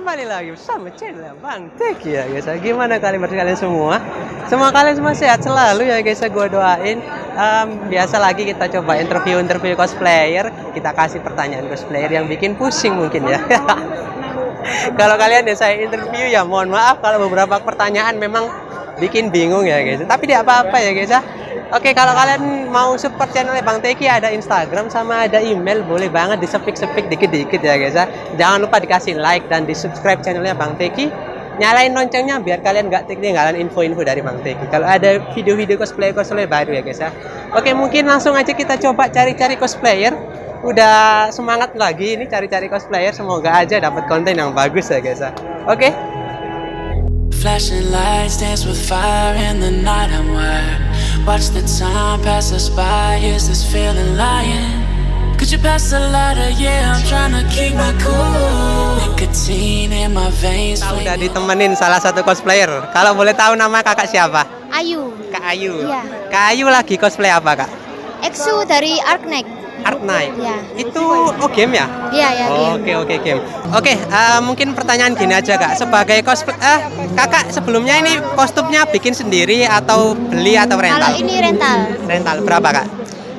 kembali lagi bersama channel Bang Teki ya guys. Gimana kalian semua? Semua kalian semua sehat selalu ya guys. Gue doain. Biasa lagi kita coba interview cosplayer. Kita kasih pertanyaan cosplayer yang bikin pusing mungkin ya. Kalau kalian ya saya interview ya mohon maaf kalau beberapa pertanyaan memang bikin bingung ya guys. Tapi tidak apa-apa ya guys ya. Oke, kalau kalian mau support channelnya Bang Teki, ada Instagram sama ada email, boleh banget disepik-sepik dikit-dikit ya guys ya. Jangan lupa dikasih like dan di subscribe channelnya Bang Teki. Nyalain loncengnya biar kalian nggak ketinggalan info-info dari Bang Teki. Kalau ada video-video cosplay baru ya guys ya. Oke, mungkin langsung aja kita coba cari-cari cosplayer. Udah semangat lagi ini cari-cari cosplayer, semoga aja dapat konten yang bagus ya guys ya. Oke. Flashing lights dance with fire in the night I'm wired. Watch the time pass us by. Is this feeling lying? Could you pass the lighter? Yeah, I'm trying to keep my cool. Nicotine in my veins. Kita udah ditemenin salah satu cosplayer. Kalau boleh tahu nama kakak siapa? Ayu. Kak Ayu. Iya. Kak Ayu lagi cosplay apa kak? EXO dari Arknight. Arknight. Iya. Itu game ya? Iya ya. Oke game. Oke, mungkin pertanyaan gini aja kak. Sebagai cosplay, kakak sebelumnya ini kostumnya bikin sendiri atau beli atau rental? Kalau ini rental. Rental berapa kak?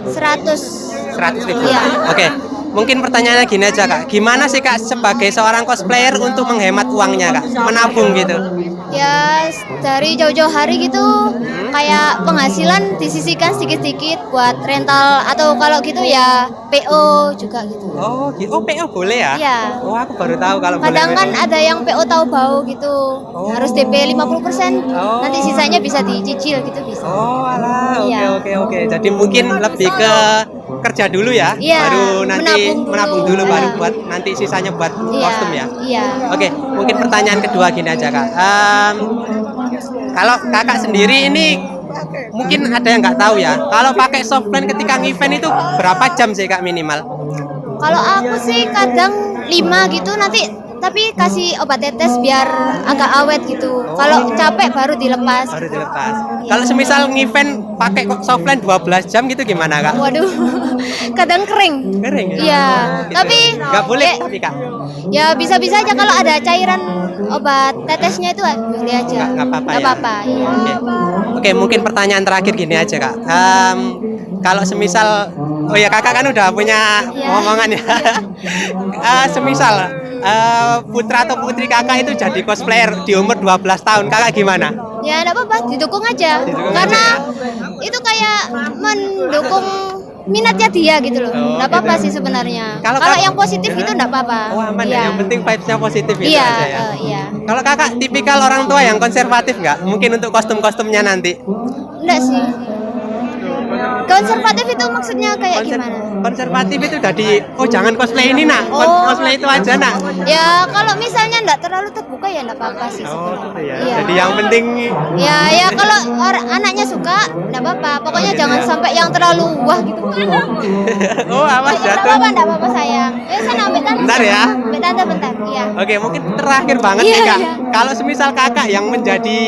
100. 100.000. Iya. Oke. Mungkin pertanyaannya gini aja kak. Gimana sih kak sebagai seorang cosplayer untuk menghemat uangnya kak? Menabung gitu? Ya dari jauh-jauh hari gitu kayak penghasilan disisihkan sedikit-sedikit buat rental atau kalau gitu ya PO juga gitu. Oh gitu. Oh PO boleh ya? Iya. Oh aku baru tahu kalau Kadang boleh. kan ada yang PO tahu bau gitu. Oh. Harus DP 50%. Oh. Nanti sisanya bisa dicicil gitu bisa. Oh alah, Iya. oke. Jadi mungkin lebih ke kerja dulu ya, Iya, baru nanti menabung dulu Iya. baru buat nanti sisanya buat kostum ya. Iya. Oke, mungkin pertanyaan kedua gini aja kak. Kalau kakak sendiri ini mungkin ada yang nggak tahu ya. Kalau pakai softline ketika event itu berapa jam sih kak minimal? Kalau aku sih kadang 5 gitu nanti tapi kasih obat tetes biar agak awet gitu. Kalau capek baru dilepas. Baru dilepas. Kalau semisal event pakai softline 12 jam gitu gimana kak? Waduh. Kadang kering. Kering ya? Iya, Gitu. tapi nggak boleh ya, tapi kak. ya bisa-bisa aja kalau ada cairan obat tetesnya itu boleh aja. Nggak apa-apa ya? Nggak apa-apa, iya. Oke, mungkin pertanyaan terakhir gini aja kak. Kalau semisal, oh ya kakak kan udah punya Iya. omongan ya. Semisal putra atau putri kakak itu jadi cosplayer di umur 12 tahun, kakak gimana? Ya enggak apa-apa, didukung aja. Didukung Karena aja itu kayak mendukung minatnya dia gitu loh. Oh, Enggak apa-apa gitu. sih sebenarnya. Kalau Kalau kak- yang positif itu enggak apa-apa. Oh aman Iya. ya, yang penting vibes-nya positif gitu Iya, aja ya. iya. Kalau kakak tipikal orang tua yang konservatif nggak? Mungkin untuk kostum-kostumnya nanti? Enggak sih. Konservatif itu maksudnya kayak gimana? Konservatif itu jadi, oh jangan cosplay ini nak, Oh. cosplay itu aja nak. Ya kalau misalnya enggak terlalu terbuka ya enggak apa-apa sih. Oh gitu ya. Iya. Jadi yang penting Ya kalau anaknya suka enggak apa-apa. Pokoknya jangan sampai yang terlalu wah gitu. oh awas Enggak jatuh. apa-apa, enggak apa-apa sayang. Ya saya ambil tante. Bentar ya. Ambil tante bentar. Iya. Oke, mungkin terakhir banget Iya, nih kak. iya. Kalau semisal kakak yang menjadi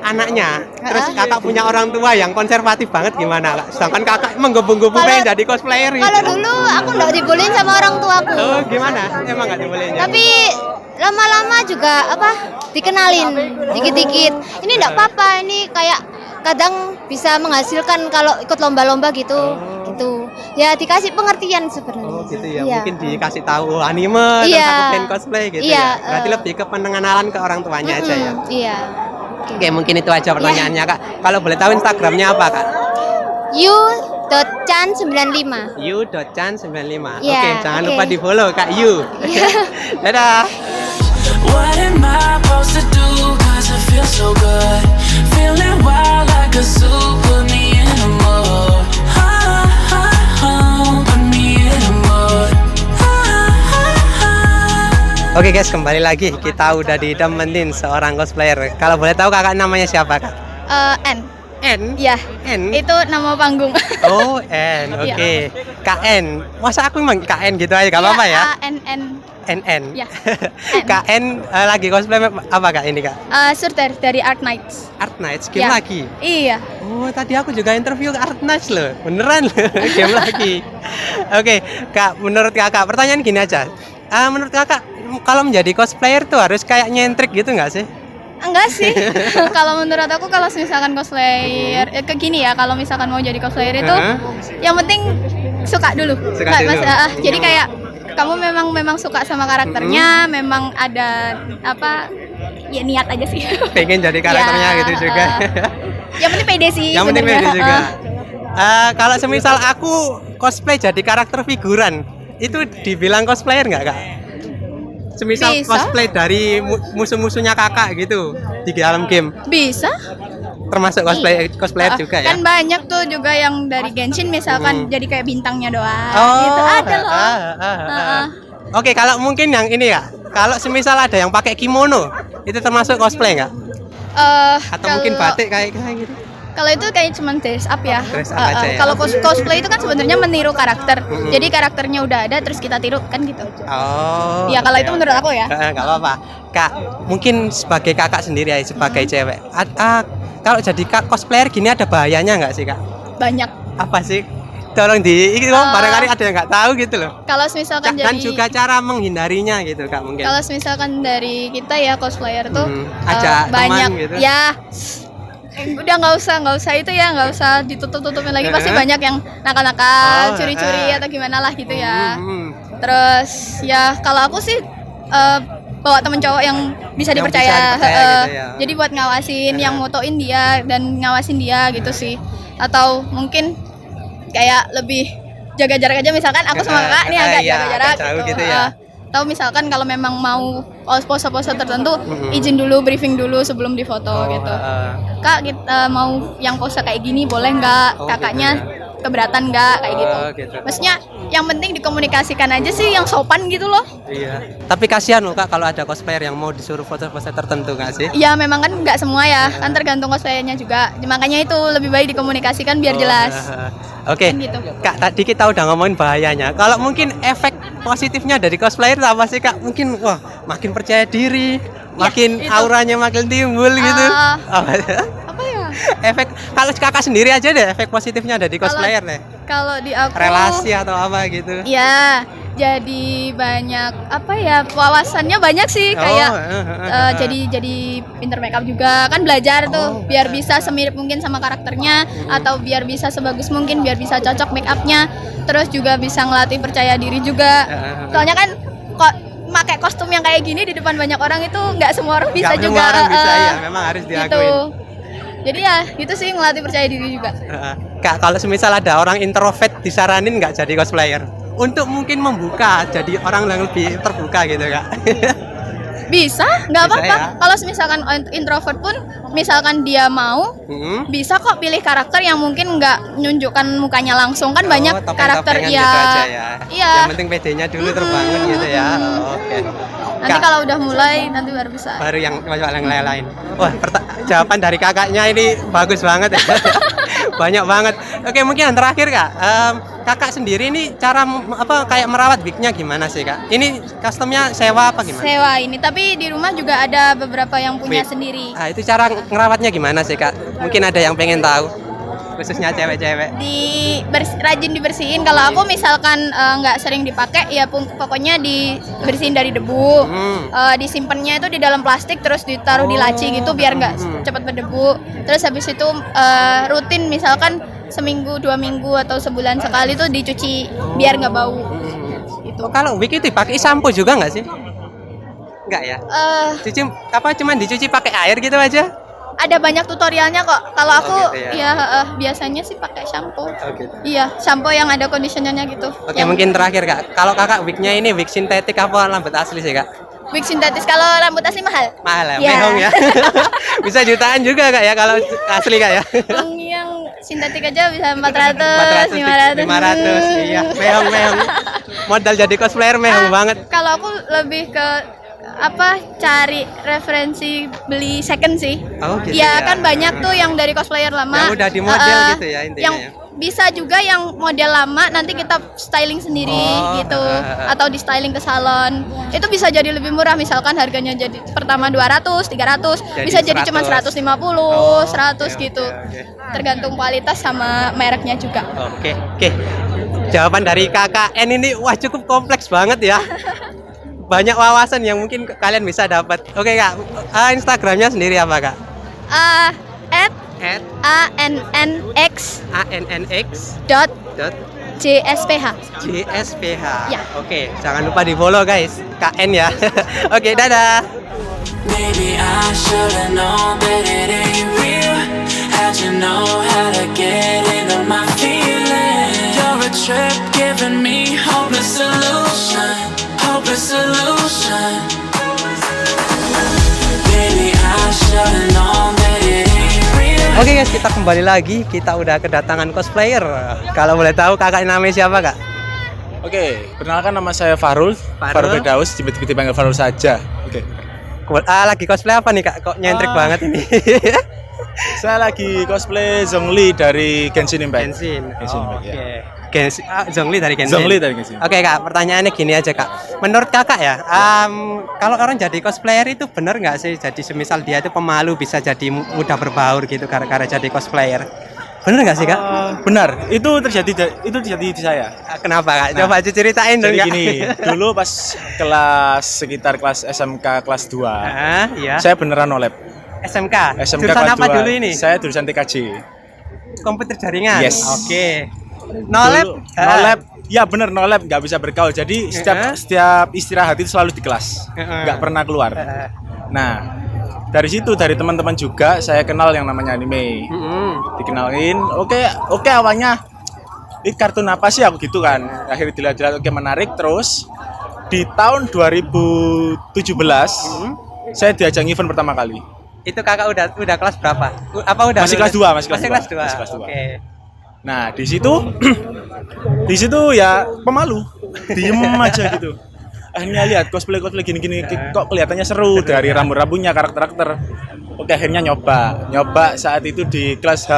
anaknya, terus kakak punya orang tua yang konservatif banget gimana kak? Sedangkan kakak menggebu-gebu Kalau- pengen jadi cosplayer gitu. Kalau dulu aku enggak dibolehin sama orang tuaku. Oh gimana? Emang nggak dibolehin? Tapi lama-lama juga dikenalin dikit-dikit. Ini enggak apa-apa, ini kayak kadang bisa menghasilkan kalau ikut lomba-lomba gitu. Gitu. Ya dikasih pengertian sebenarnya. Oh gitu ya. Iya. Mungkin dikasih tahu anime, Iya. terus aku pengen cosplay gitu Iya, ya. Berarti lebih ke pengenalan ke orang tuanya aja ya. Iya. Oke, mungkin itu aja pertanyaannya kak. Kalau boleh tahu Instagramnya apa kak? You.chan95. yu.chan95. Iya, Oke, jangan oke. lupa di follow kak Yu. Dadah. What am I supposed to do? Cause it feels so good. Feeling wild like a zoo. Put me in a mood. Put me in a mood. Oke guys, kembali lagi kita udah ditemenin seorang cosplayer. Kalau boleh tahu kakak namanya siapa kak? N. N? Ya, N? itu nama panggung. Oh N, oke. KN. Masa aku emang KN gitu aja, gak apa-apa ya? ANN. NN. Ya. KN lagi cosplay apa kak ini kak? Surter dari Art Nights. Art Nights, game Ya. lagi? Iya. Oh tadi aku juga interview Art Nights loh, beneran loh, game lagi. Oke kak, menurut kakak, pertanyaan gini aja. menurut kakak kalau menjadi cosplayer tuh harus kayak nyentrik gitu nggak sih? Enggak sih. Kalau menurut aku kalau misalkan cosplayer kayak gini ya, kalau misalkan mau jadi cosplayer itu yang penting suka dulu. Suka Nggak, dulu. jadi kayak kamu memang suka sama karakternya, memang ada apa? Ya niat aja sih. Pengen jadi karakternya Ya, gitu juga. Yang penting pede sih. Yang penting sebenarnya. pede juga. Kalau semisal aku cosplay jadi karakter figuran, itu dibilang cosplayer nggak kak? Semisal Bisa. cosplay dari musuh-musuhnya kakak gitu di dalam game, Bisa. termasuk cosplayer juga ya? Kan banyak tuh juga yang dari Genshin misalkan jadi kayak bintangnya doang. Oh, Gitu ada loh. Oke, kalau mungkin yang ini ya, kalau semisal ada yang pakai kimono, itu termasuk cosplay nggak? Atau mungkin batik kayak gitu? Kalau itu kayak cuman dress up ya. Dress up aja ya. Kalau cosplay itu kan sebenarnya meniru karakter. Jadi karakternya udah ada terus kita tiru kan gitu. Oh. Ya kalau oke, itu oke. menurut aku ya. Nggak apa-apa. Kak, mungkin sebagai kakak sendiri ya, sebagai cewek. Kalau jadi cosplayer gini ada bahayanya nggak sih kak? Banyak. Apa sih? Tolong ini barangkali ada yang nggak tahu gitu loh. Kalau misalkan Dan jadi juga cara menghindarinya gitu kak mungkin. kalau misalkan dari kita ya cosplayer tuh Ajak teman banyak gitu. ya. Udah nggak usah itu ya, nggak usah ditutup-tutupin lagi, pasti banyak yang nakal-nakal, curi-curi atau gimana lah gitu ya. Terus ya kalau aku sih bawa temen cowok yang bisa Yang dipercaya, bisa dipercaya gitu ya. jadi buat ngawasin, yang motoin dia dan ngawasin dia gitu sih. Atau mungkin kayak lebih jaga jarak aja, misalkan aku sama kakak nih agak iya, jaga jarak agak jauh gitu ya. Atau misalkan kalau memang mau pose-pose tertentu, izin dulu, briefing dulu sebelum difoto gitu. Kak, kita mau yang pose kayak gini boleh nggak? Oh, Kakaknya gitu keberatan nggak kayak gitu. gitu. Maksudnya yang penting dikomunikasikan aja sih, yang sopan gitu loh. Iya. Tapi kasihan loh kak kalau ada cosplayer yang mau disuruh foto-foto tertentu nggak sih? Ya memang kan nggak semua ya, kan tergantung cosplayernya juga. Makanya itu lebih baik dikomunikasikan biar jelas. Oke, Kan gitu. Kak, tadi kita udah ngomongin bahayanya. Kalau mungkin efek positifnya dari cosplayer itu apa sih kak? Mungkin wah makin percaya diri, makin itu. auranya makin timbul gitu. Apa ya? Efek kalau kakak sendiri aja deh, efek positifnya dari cosplayer deh. Kalau di aku Relasi atau apa gitu. ya, jadi banyak apa ya, wawasannya banyak sih, kayak jadi pinter makeup juga kan, belajar tuh biar bisa semirip mungkin sama karakternya, atau biar bisa sebagus mungkin, biar bisa cocok make upnya, terus juga bisa ngelatih percaya diri juga. Soalnya kan kok pakai kostum yang kayak gini di depan banyak orang itu nggak semua orang bisa Nggak juga. semua orang bisa ya, memang harus diakuin. Gitu. Jadi ya gitu sih, ngelatih percaya diri juga. Kak, kalau semisal ada orang introvert disaranin nggak jadi cosplayer? Untuk mungkin membuka, jadi orang yang lebih terbuka gitu kak. Bisa, nggak Bisa apa-apa. ya? Kalau misalkan introvert pun, misalkan dia mau, bisa kok pilih karakter yang mungkin nggak menunjukkan mukanya langsung, kan banyak karakter topeng-topengan ya. gitu aja ya. Iya. Yang penting PD-nya dulu terbangun gitu ya. Oke. Nanti Kak, kalau udah mulai nanti baru bisa. baru yang lain. Wah, jawaban dari kakaknya ini bagus banget ya. Banyak banget. Oke, mungkin yang terakhir kak, kakak sendiri ini cara apa kayak merawat wignya gimana sih kak? Ini customnya sewa apa gimana? Sewa ini, tapi di rumah juga ada beberapa yang punya Wig. sendiri. Ah, itu cara ngerawatnya gimana sih kak? Mungkin ada yang pengen tahu, khususnya cewek-cewek. Rajin dibersihin. Kalau aku misalkan nggak sering dipakai, ya pokoknya dibersihin dari debu. Disimpannya itu di dalam plastik, terus ditaruh di laci gitu biar nggak cepat berdebu. Terus habis itu rutin, misalkan seminggu 2 minggu atau sebulan sekali tuh dicuci biar nggak bau. Gitu. Oh, kalau wig itu dipakai sampo juga nggak sih? Nggak ya? Cuci apa? Cuman dicuci pakai air gitu aja? Ada banyak tutorialnya kok. Kalau aku gitu ya biasanya sih pakai shampoo. Gitu. Iya, shampoo yang ada conditionernya gitu. Oke, mungkin terakhir kak, kalau kakak wignya ini wig sintetik apa rambut asli sih kak? Wig sintetis, kalau rambut asli mahal. Mahal ya, Ya. mehong ya. Bisa jutaan juga kak ya kalau asli kak ya. Yang sintetik aja bisa 400, 500. 500, iya, mehong. Modal jadi cosplayer mehong banget. Kalau aku lebih ke cari referensi beli second sih. Oh, gitu Ya ya. kan banyak tuh yang dari cosplayer lama. Yang udah di model gitu ya intinya Yang ya. bisa juga yang model lama nanti kita styling sendiri gitu, atau di styling ke salon. Itu bisa jadi lebih murah, misalkan harganya jadi pertama 200, 300, bisa jadi cuma 150, 100 gitu. Tergantung kualitas sama mereknya juga. Oke. Jawaban dari KKN ini wah cukup kompleks banget ya. banyak wawasan yang mungkin kalian bisa dapat. Oke kak, Instagramnya sendiri apa kak? At At ANNX ANNX dot dot JSPH. JSPH. Ya. Oke, jangan lupa di follow guys, KN ya. Oke, dadah. Maybe I should've known that it ain't real. How'd you know how to get into my feelings? You're a trip giving me hopeless solution. Hopeless solution. Maybe I should've known that it ain't real. Oke guys, kita kembali lagi. Kita udah kedatangan cosplayer. Kalau boleh tahu kakak namanya siapa kak? Oke, perkenalkan nama saya Farul Firdaus, dipanggil Farul saja. Oke. Lagi cosplay apa nih kak? Kok nyentrik banget ini? Saya lagi cosplay Zhongli dari Genshin Impact. Genshin. Genshin Impact, Oke. ya. Zhongli dari Genshin. Zhongli dari Genshin. Oke kak, pertanyaannya gini aja kak. Menurut kakak ya, kalau orang jadi cosplayer itu benar nggak sih? Jadi semisal dia itu pemalu bisa jadi mudah berbaur gitu gara-gara jadi cosplayer. Benar nggak sih kak? Benar, itu terjadi di saya. Kenapa kak? Nah, Coba ceritain dong Jadi kak. gini, dulu pas sekitar kelas SMK kelas 2, Iya. saya beneran nolep. SMK. SMK Jurusan kelas apa 2. dulu ini? Saya jurusan TKJ. Komputer jaringan. Yes. Oke. Nolep. Dulu, nolep. Ya bener nolep, nggak bisa bergaul. Jadi setiap istirahat itu selalu di kelas, nggak pernah keluar. Nah, dari situ dari teman-teman juga saya kenal yang namanya anime. Dikenalin, oke awalnya ini kartun apa sih aku gitu kan. Akhirnya dilihat-lihat oke menarik, terus di tahun 2017 saya diajak event pertama kali. Itu kakak udah kelas berapa? Apa udah Masih lulus? kelas 2, masih kelas 2. Masih kelas 2. Masih kelas 2. Oke. Nah, di situ ya pemalu. Diem aja gitu. Akhirnya lihat cosplay gini-gini kok kelihatannya seru dari rambut-rambutnya, karakter. Oke, akhirnya nyoba saat itu di kelas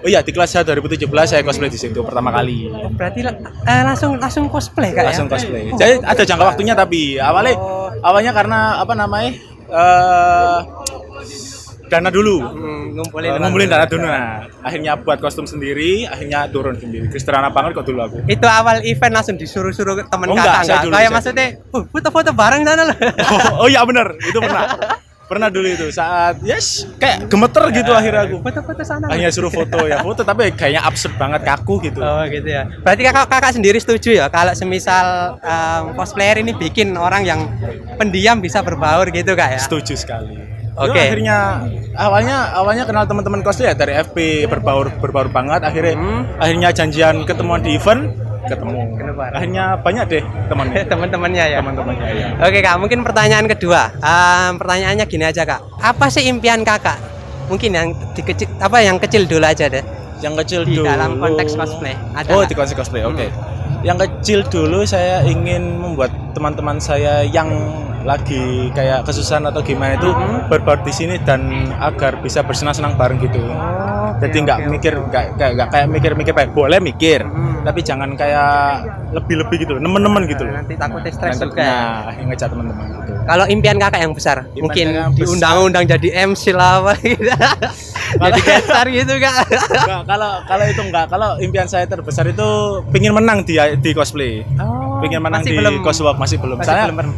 di kelas H 2017 saya cosplay di situ pertama kali. Oh, berarti langsung cosplay kak Langsung ya? cosplay. Jadi ada jangka waktunya tapi awalnya karena dana dulu. Ngumpulin dana dulu. Nah, akhirnya buat kostum sendiri, akhirnya turun sendiri. Kristerana banget kok dulu aku. Itu awal event langsung disuruh-suruh temen Enggak, kakak saya dulu, kayak saya maksudnya, foto-foto bareng sana loh. Oh iya benar, itu pernah. Pernah dulu itu saat kayak gemeter gitu akhirnya aku. Foto-foto sana. Akhirnya suruh foto tapi kayaknya absurd banget kaku gitu. Oh gitu ya. Berarti kakak sendiri setuju ya kalau semisal cosplayer ini bikin orang yang pendiam bisa berbaur gitu kak ya? Setuju sekali. Oke. Akhirnya awalnya kenal teman-teman cosplay ya dari FP berbaur banget. Akhirnya janjian ketemuan di event, ketemu. Akhirnya banyak deh temannya. Teman-temannya ya. Teman-temannya ya. Oke kak, mungkin pertanyaan kedua. Pertanyaannya gini aja kak. Apa sih impian kakak? Mungkin yang kecil dulu aja deh. Yang kecil Di dulu. dalam konteks cosplay. Ada nggak? Di konteks cosplay. Oke. Yang kecil dulu saya ingin membuat teman-teman saya yang lagi kayak kesusahan atau gimana itu berbaur di sini dan agar bisa bersenang-senang bareng gitu. Jadi nggak mikir kayak boleh mikir, tapi jangan kayak lebih gitu, nemen-nemen gitu. Nanti takutnya stres juga. Nah, yang ngejar teman-teman gitu. Kalau impian kakak yang besar, mungkin yang besar. diundang-undang jadi MC lah apa gitu. Jadi besar gitu kak. Enggak, kalau itu enggak. Kalau impian saya terbesar itu pingin menang di cosplay. Pingin menang di coswalk masih belum.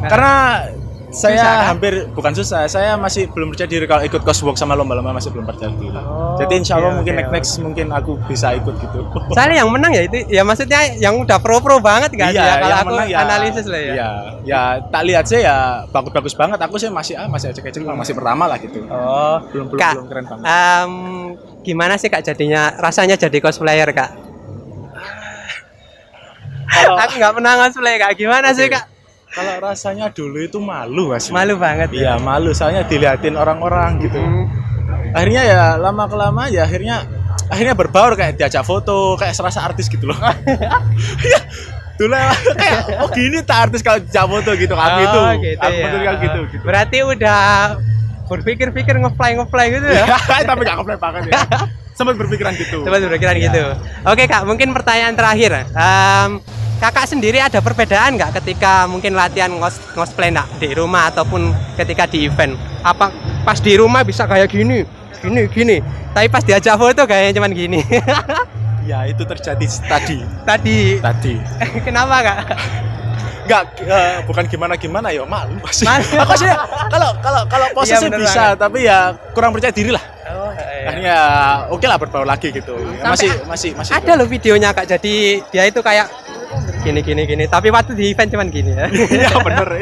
Karena saya susah, kan? hampir bukan susah. Saya masih belum percaya diri kalau ikut coswalk sama lomba-lomba masih belum percaya diri. Jadi insya Allah mungkin next mungkin aku bisa ikut gitu. Soalnya yang menang ya itu ya maksudnya yang udah pro banget kan Iya, ya kalau yang aku menang ya, analisis lah ya. Iya, ya tak lihat sih ya bagus banget. Aku sih masih ecek-ecek masih pertama lah gitu. Oh, belum Kak, keren banget. Gimana sih kak jadinya rasanya jadi cosplayer kak? Aku nggak pernah cosplay kak. Gimana sih kak? Kalau rasanya dulu itu malu Mas. Malu banget. Iya, malu soalnya dilihatin orang-orang gitu. Akhirnya ya lama kelamaan ya akhirnya berbaur kayak diajak foto, kayak serasa artis gitu loh. Iya. Dulu kayak gini tak artis kalau diajak foto gitu kan gitu. Aku ya. gitu. Berarti udah berpikir nge-fly gitu ya? Tapi nggak nge-fly banget ya. Sempat berpikiran gitu. Gitu. Oke kak, mungkin pertanyaan terakhir. Kakak sendiri ada perbedaan nggak ketika mungkin latihan cosplay di rumah ataupun ketika di event? Apa pas di rumah bisa kayak gini, tapi pas diajak foto kayaknya cuman gini. Ya itu terjadi tadi. Tadi. Tadi. Kenapa kak? Enggak, bukan gimana ya, malu pasti. Malu. Aku sih kalau pose Iya, sih bener bisa, tapi ya kurang percaya diri lah. Oh, iya. Akhirnya oke lah berbaur lagi gitu. Masih Ada loh videonya Kak, jadi dia itu kayak gini, tapi waktu di event cuman gini ya. Iya bener,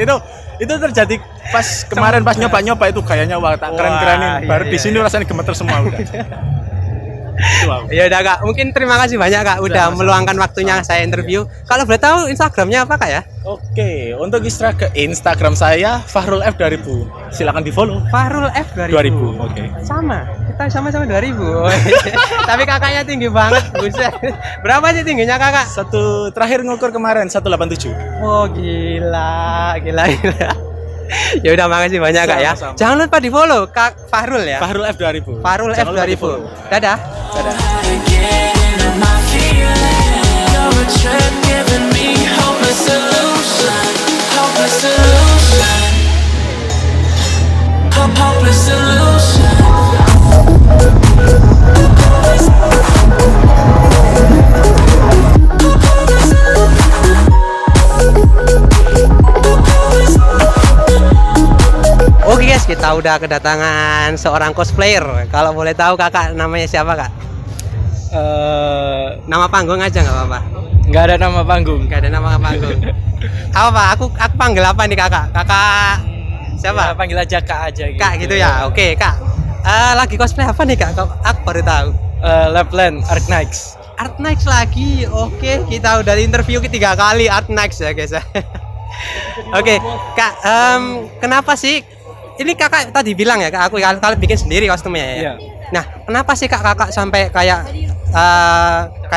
itu terjadi pas kemarin pas nyoba itu gayanya wah tak keren-kerenin. Baru Iya, di sini rasanya gemeter semua udah. Itu aku. Ya udah Kak, mungkin terima kasih banyak Kak udah meluangkan waktunya saya interview. Kalau boleh tahu Instagramnya apa Kak ya? Oke, untuk Instagram saya Fahrul F 2000. Silakan di-follow. Fahrul F 2000. 2000, oke. Sama, kita sama-sama 2000. Tapi kakaknya tinggi banget, buset. Berapa sih tingginya kakak? Terakhir ngukur kemarin 187. Oh gila. Ya udah makasih banyak Kak ya. Sama-sama. Jangan lupa di-follow Kak Fahrul ya. Fahrul F 2000. Fahrul F Jangan lupa 2000. di-follow. Dadah. Again into my feeling. You're a trip giving me hopeless solution. Hopeless solution. Hopeless solution. Oke guys, kita udah kedatangan seorang cosplayer. Kalau boleh tahu kakak namanya siapa kak? Nama panggung aja nggak apa-apa. Nggak ada nama panggung. Nggak ada nama panggung. Apa? Aku panggil apa nih kakak? Kakak siapa? Ya, panggil aja Kak aja gitu. Kak gitu ya. Oke kak. Lagi cosplay apa nih kak? Aku baru tahu. Lapland Arknights. Arknights lagi. Oke, kita udah interview 3 kali Arknights ya guys. Oke, kak. Kenapa sih? Ini kakak tadi bilang ya kak, kalau bikin sendiri kostumnya ya. Iya. Nah, kenapa sih kakak sampai kayak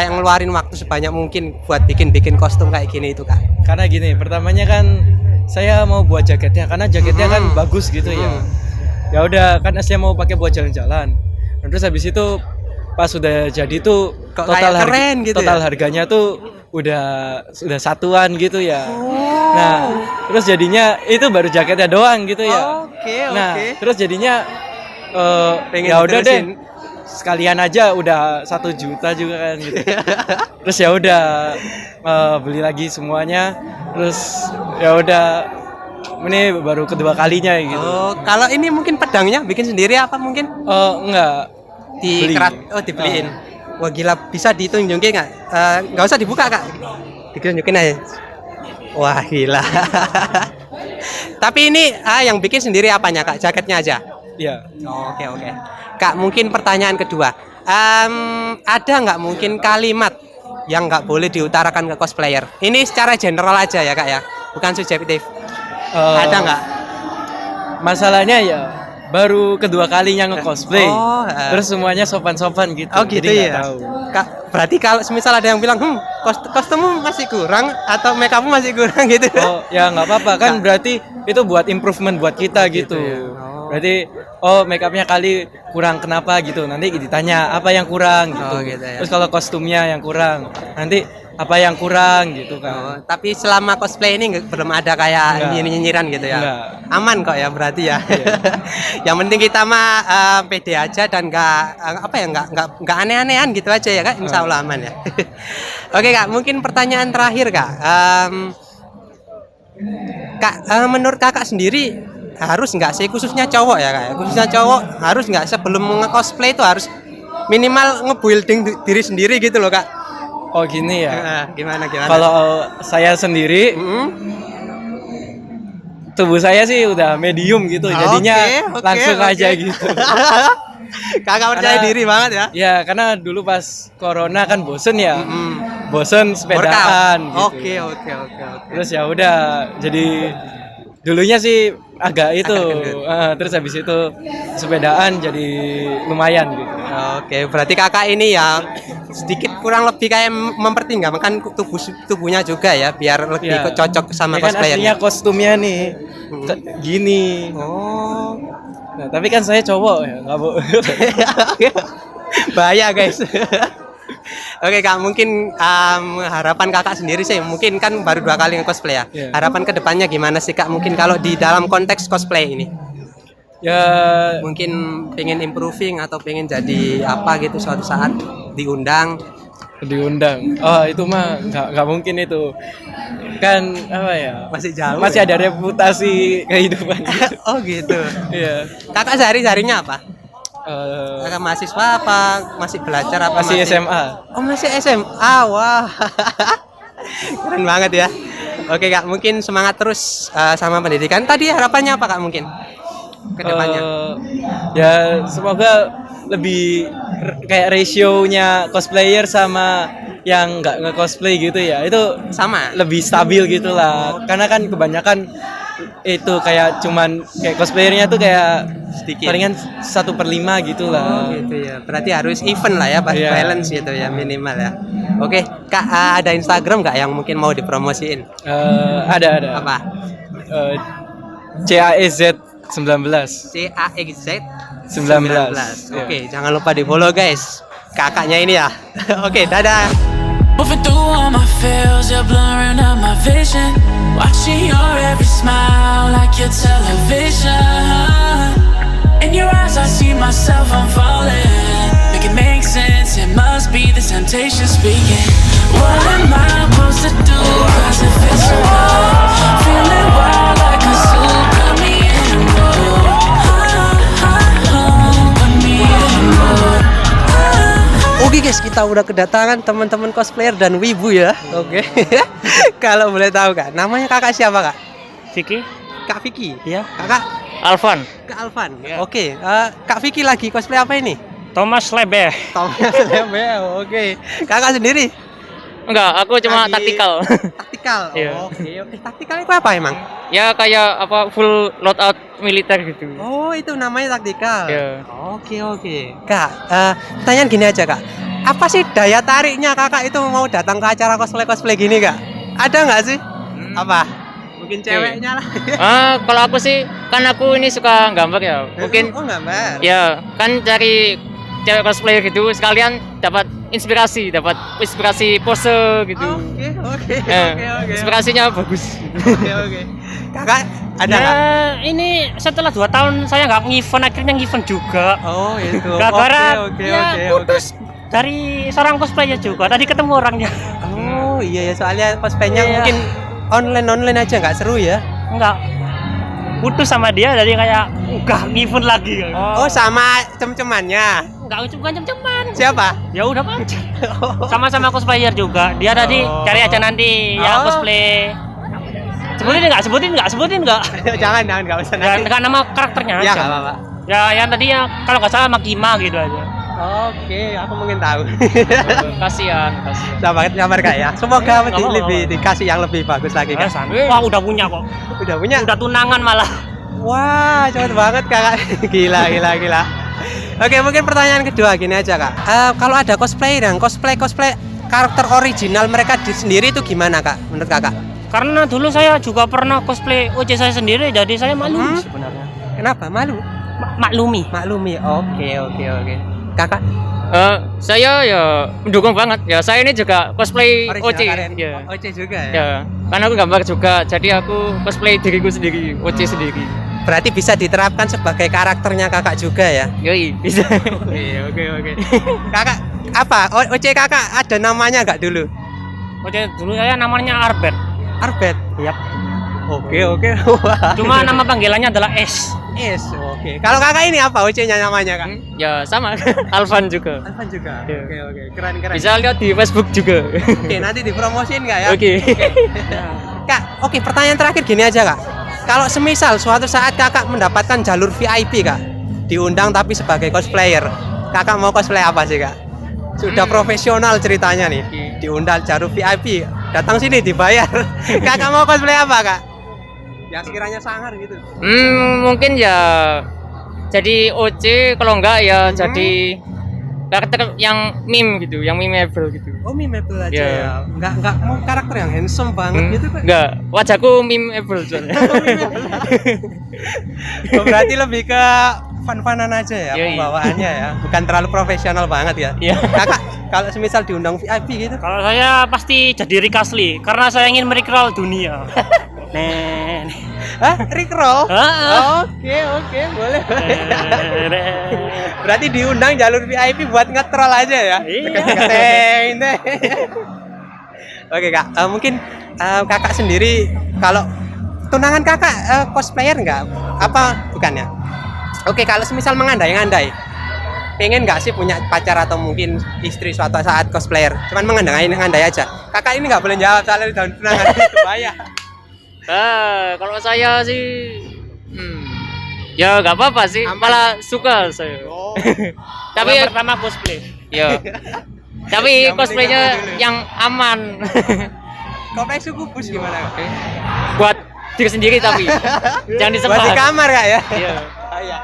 ngeluarin waktu sebanyak mungkin buat bikin kostum kayak gini itu kak? Karena gini, pertamanya kan saya mau buat jaketnya karena jaketnya kan bagus gitu ya. Ya udah kan saya mau pakai buat jalan-jalan. Terus habis itu pas sudah jadi tuh Kok kayak keren gitu total ya? harganya tuh sudah satuan gitu ya. Nah, terus jadinya itu baru jaketnya doang gitu ya. Oke. Nah, terus jadinya Pengen ya udah deh diterusin. sekalian aja udah 1 juta juga kan gitu. Terus ya udah beli lagi semuanya. Terus ya udah ini baru kedua kalinya gitu. Oh, kalau ini mungkin pedangnya bikin sendiri apa mungkin? Enggak. Beli. Dibeliin. Wah gila, bisa ditunjukin nggak? Nggak usah dibuka kak, ditunjukin aja. Wah gila. Tapi ini yang bikin sendiri apanya kak? Jaketnya aja? Iya. Oke. Kak mungkin pertanyaan kedua, ada nggak mungkin kalimat yang nggak boleh diutarakan ke cosplayer? Ini secara general aja ya kak ya, bukan subjektif. Ada nggak? Masalahnya ya baru kedua kalinya nge-cosplay. Terus Terus semuanya sopan-sopan gitu. oh gitu Jadi nggak ya. tahu. Kak, berarti kalau semisal ada yang bilang, kostummu masih kurang atau makeupmu masih kurang gitu. Oh, ya nggak apa-apa kan berarti itu buat improvement buat kita gitu. ya. Oh. Berarti make upnya kali kurang kenapa gitu. Nanti ditanya apa yang kurang gitu. Oh, gitu ya. Terus kalau kostumnya yang kurang, nanti apa yang kurang gitu Oh, kan. tapi selama cosplay ini belum ada kayak Enggak. nyinyiran gitu ya. Enggak. Aman kok ya berarti ya. Iya. Yang penting kita mah pede aja dan nggak aneh-anehan gitu aja ya kak. Insya Allah aman ya. Oke kak, mungkin pertanyaan terakhir kak. Kak, menurut kakak sendiri harus nggak sih khususnya cowok ya kak? Khususnya cowok harus nggak sebelum nge-cosplay itu harus minimal nge-building diri sendiri gitu loh kak? Oh gini ya. Gimana? Kalau saya sendiri tubuh saya sih udah medium gitu. Jadinya langsung aja gitu. Kakak percaya Karena- diri banget ya? Ya karena dulu pas corona kan bosen ya. Bosen sepedaan gitu. Oke. Terus ya udah jadi dulunya sih agak itu terus habis itu sepedaan jadi lumayan gitu. Oke, berarti kakak ini ya sedikit kurang lebih kayak mempertimbangkan tubuhnya juga ya biar lebih Ya. cocok sama Ya kan cosplayer. aslinya kostumnya nih gini. Oh. Nah, tapi kan saya cowok ya nggak Bahaya guys. Oke kak, mungkin harapan kakak sendiri sih, mungkin kan baru 2 kali nge-cosplay ya. Iya. Harapan kedepannya gimana sih kak? Mungkin kalau di dalam konteks cosplay ini, ya mungkin pengen improving atau pengen jadi apa gitu suatu saat diundang. diundang. Oh itu mah nggak mungkin itu. Kan apa ya? Masih jauh. Masih ya? ada reputasi kehidupan. Oh gitu. Iya. Kakak sehari-harinya apa? Eh, Kakak mahasiswa apa? Masih belajar apa? masih SMA. Oh masih SMA. Wah. Keren banget ya. Oke Kak, mungkin semangat terus sama pendidikan. Tadi harapannya apa Kak mungkin? Ke depannya. Ya semoga lebih kayak rasionya cosplayer sama yang nggak nge-cosplay gitu ya, itu Sama. lebih stabil gitu lah. Karena kan kebanyakan itu kayak cuman kayak cosplayernya tuh kayak Sedikit. palingan 1/5 gitu lah. Gitu ya. Berarti harus even lah ya, pas Iya. balance gitu ya minimal ya. Oke, Kak ada Instagram nggak yang mungkin mau dipromosiin? Ada. Apa? CAEZ 19. CAXZ 19. Oke, jangan lupa di follow guys. Kakaknya ini ya. Oke, dadah. Moving through all my feels, you're blurring out my vision. Watching your every smile like your television. In your eyes I see myself, I'm falling. Make it make sense, it must be the temptation speaking. What am I supposed to do? Cause it feels so wrong. Feeling wild like a zoo, got me in the mood. Got me in the mood. Oke guys, kita udah kedatangan teman-teman cosplayer dan wibu ya. Oke. Kalau boleh tahu Kak, namanya Kakak siapa Kak? Vicky, Kak Vicky. Iya. Kakak Alvan, Kak Alvan. Iya. Oke, Kak Vicky lagi cosplay apa ini? Thomas Lebe. Thomas Lembel. Oke. Kakak sendiri? Enggak, aku cuma Lagi- taktikal. Taktikal. Iya. Oke. Taktikal itu apa emang? Ya kayak apa full loadout militer gitu. Oh, itu namanya taktikal. Iya. Oke. Kak, pertanyaan gini aja Kak. Apa sih daya tariknya Kakak itu mau datang ke acara cosplay gini Kak? Ada nggak sih? Apa? Mungkin ceweknya lah. Kalau aku sih kan aku ini suka gambar ya. Mungkin Oh, gambar. ya kan cari cewek cosplayer gitu sekalian dapat inspirasi pose gitu. Oke. Inspirasinya bagus. Oke. Kakak ada nggak? Ini setelah 2 tahun saya nggak ngevent, akhirnya ngevent juga. Oh, itu. Gara-gara Oke. putus dari seorang cosplayer juga. Tadi ketemu orangnya. Oh, iya ya, soalnya cosplaynya Iya. mungkin online aja nggak seru ya. Enggak. Putus sama dia jadi kayak enggak ngevent lagi. Oh, sama cem-cemannya. Enggak bukan cem-ceman. Siapa? Ya udah pacar. Sama-sama cosplayer juga. Dia tadi cari aja nanti ya Oh. cosplay. Sebutin enggak? jangan nggak usah Ya, nanti. enggak nama karakternya Ya aja. nggak apa-apa. Ya yang tadi ya kalau nggak salah Makima gitu aja. Oke, aku mungkin tahu. Kasihan. Sabar Kak ya. Semoga Nggak apa-apa. lebih dikasih yang lebih bagus lagi Kak. Wah, udah punya kok. Udah punya? Udah tunangan malah. Wah, cepet banget Kakak. Gila. Oke, mungkin pertanyaan kedua gini aja Kak. Kalau ada cosplayer yang cosplay karakter original mereka sendiri itu gimana Kak? Menurut Kakak? Karena dulu saya juga pernah cosplay OC saya sendiri, jadi saya maklumi sebenarnya. Kenapa? Malu? Maklumi. Maklumi. Oke. Kakak? Saya ya mendukung banget. Ya saya ini juga cosplay Original OC. kalian? Ya. OC juga ya? Ya, karena aku gambar juga, jadi aku cosplay diriku sendiri, OC sendiri. Berarti bisa diterapkan sebagai karakternya Kakak juga ya? Yoi, bisa. Oke. Kakak, apa? OC Kakak ada namanya nggak dulu? OC dulu saya namanya Arbet. Arbet? Yap. Oke. Wah. Cuma nama panggilannya adalah S. Oke. Kalau Kakak ini apa OC-nya namanya Kak? Ya sama, Alvan juga. Alvan juga. Iya. Oke. Keren. Bisa lihat di Facebook juga. Oke, nanti dipromosiin nggak ya? Oke. Kak, pertanyaan terakhir gini aja Kak. Kalau semisal suatu saat Kakak mendapatkan jalur VIP Kak, diundang tapi sebagai cosplayer, Kakak mau cosplay apa sih Kak? Sudah profesional ceritanya nih, diundang jalur VIP, datang sini dibayar. Kakak mau cosplay apa Kak? Yang sekiranya sangar gitu. Mungkin ya jadi OC, kalau enggak ya jadi karakter yang meme gitu, yang memeable gitu. Oh, memeable aja Iya. ya. Enggak mau karakter yang handsome banget gitu Kak. Enggak, wajahku memeable soalnya. Oh, berarti lebih ke fun-funan aja ya Yoi. pembawaannya ya. Bukan terlalu profesional banget ya. Iya. Kakak, kalau semisal diundang VIP gitu. Kalau saya pasti jadi Rick Astley karena saya ingin merikral dunia. Nen. Hah? Rickroll? Heeh. Oke, boleh. Berarti diundang jalur VIP buat ngetrol aja ya? Keteng. Oke Kak, mungkin Kakak sendiri kalau tunangan Kakak cosplayer nggak? Apa bukannya? Oke, kalau semisal mengandai-andai, pengen nggak sih punya pacar atau mungkin istri suatu saat cosplayer? Cuman mengandai-andai aja. Kakak ini nggak boleh jawab soalnya di dalam tunangan itu bahaya. Kalau saya sih, ya nggak apa-apa sih, malah suka saya. Tapi Yang pertama cosplay. ya, tapi Yang penting cosplaynya kamu dulu. yang aman. Kompleks suku bus gimana? Kak? Buat diri sendiri tapi jangan disebar. Buat di kamar Kak ya? Iya. Oh, iya.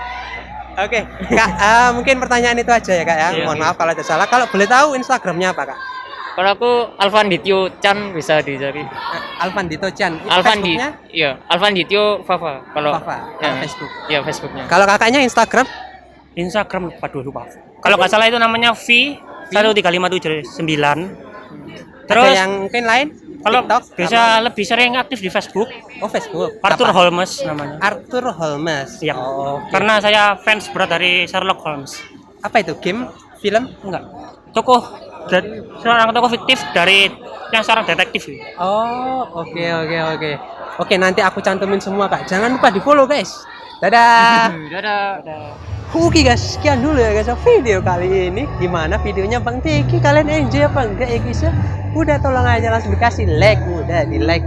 Oke, Kak, mungkin pertanyaan itu aja ya Kak ya. Iya. Mohon maaf kalau ada salah. Kalau boleh tahu Instagramnya apa Kak? Kalau aku Alfanditio Chan bisa dicari. Alfandito Chan. Alfandi, Facebooknya? iya. Alfanditio Fafa. Kalau Fafa, ya, Facebook. Iya Facebooknya. Kalau kakaknya Instagram? Instagram lupa. Kalau nggak salah itu namanya V13579. Terus Ada yang mungkin lain? kalau TikTok? bisa Apa? lebih sering aktif di Facebook, Oh Facebook. Arthur Apa? Holmes namanya. Arthur Holmes. Iya. Oh, oke. Karena saya fans berat dari Sherlock Holmes. Apa itu? Game? Film? Enggak. Tokoh seorang tokoh fiktif dari yang seorang detektif. Oh, oke. Oke, nanti aku cantumin semua Kak. Jangan lupa di-follow guys. Dadah. Dadah. Oke guys, sekian dulu ya guys video kali ini. Gimana videonya Bang Teki? Kalian enjoy apa enggak ya guys ya? Udah tolong aja langsung dikasih like, udah di like,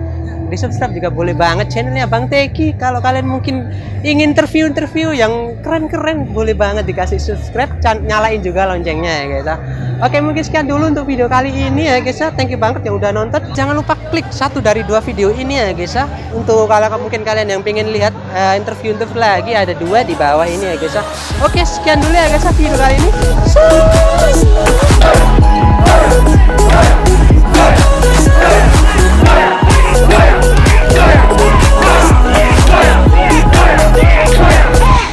di subscribe juga boleh banget channelnya Bang Teki. Kalau kalian mungkin ingin interview yang keren-keren, boleh banget dikasih subscribe, nyalain juga loncengnya ya guys ya. Oke, mungkin sekian dulu untuk video kali ini ya guys ya. Thank you banget yang udah nonton. Jangan lupa klik satu dari 2 video ini ya guys ya. Untuk kalau mungkin kalian yang pengen lihat interview lagi, ada 2 di bawah ini ya guys ya. Oke, sekian dulu ya guys ya video kali ini.